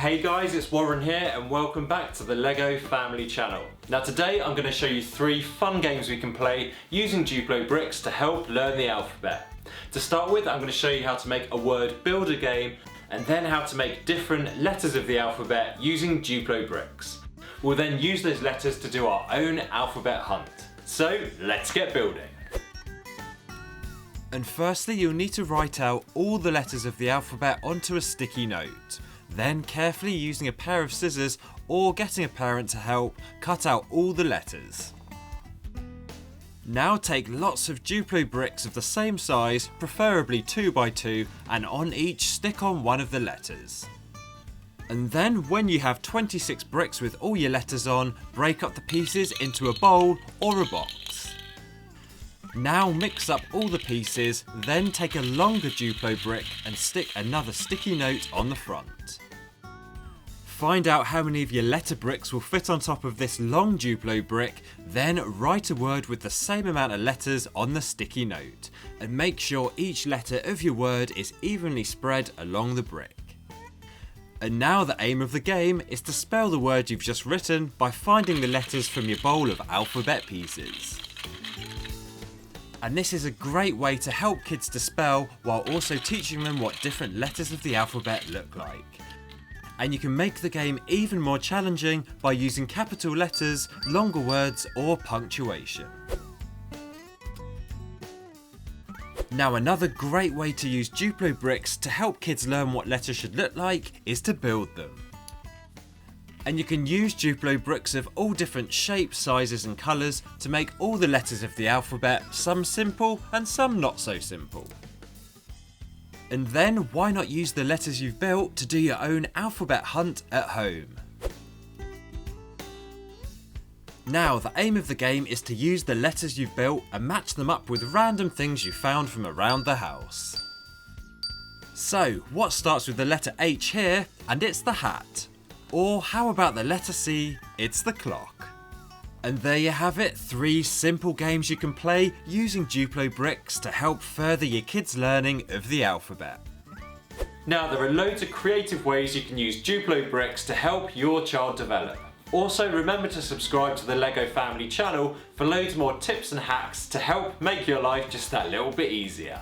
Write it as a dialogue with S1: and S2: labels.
S1: Hey guys, it's Warren here and welcome back to the LEGO Family channel. Now today I'm going to show you 3 fun games we can play using DUPLO bricks to help learn the alphabet. To start with, I'm going to show you how to make a word builder game and then how to make different letters of the alphabet using DUPLO bricks. We'll then use those letters to do our own alphabet hunt. So let's get building. And firstly, you'll need to write out all the letters of the alphabet onto a sticky note. Then carefully using a pair of scissors or getting a parent to help, cut out all the letters. Now take lots of DUPLO bricks of the same size, preferably 2x2, and on each stick on one of the letters. And then when you have 26 bricks with all your letters on, break up the pieces into a bowl or a box. Now mix up all the pieces, then take a longer DUPLO brick and stick another sticky note on the front. Find out how many of your letter bricks will fit on top of this long DUPLO brick, then write a word with the same amount of letters on the sticky note, and make sure each letter of your word is evenly spread along the brick. And now the aim of the game is to spell the word you've just written by finding the letters from your bowl of alphabet pieces. And this is a great way to help kids to spell while also teaching them what different letters of the alphabet look like. And you can make the game even more challenging by using capital letters, longer words or punctuation. Now another great way to use DUPLO bricks to help kids learn what letters should look like is to build them. And you can use DUPLO bricks of all different shapes, sizes and colours to make all the letters of the alphabet, some simple and some not so simple. And then why not use the letters you've built to do your own alphabet hunt at home? Now the aim of the game is to use the letters you've built and match them up with random things you found from around the house. So what starts with the letter H here, and it's the hat. Or how about the letter C, it's the clock. And there you have it, 3 simple games you can play using DUPLO bricks to help further your kids' learning of the alphabet. Now there are loads of creative ways you can use DUPLO bricks to help your child develop. Also remember to subscribe to the LEGO Family channel for loads more tips and hacks to help make your life just that little bit easier.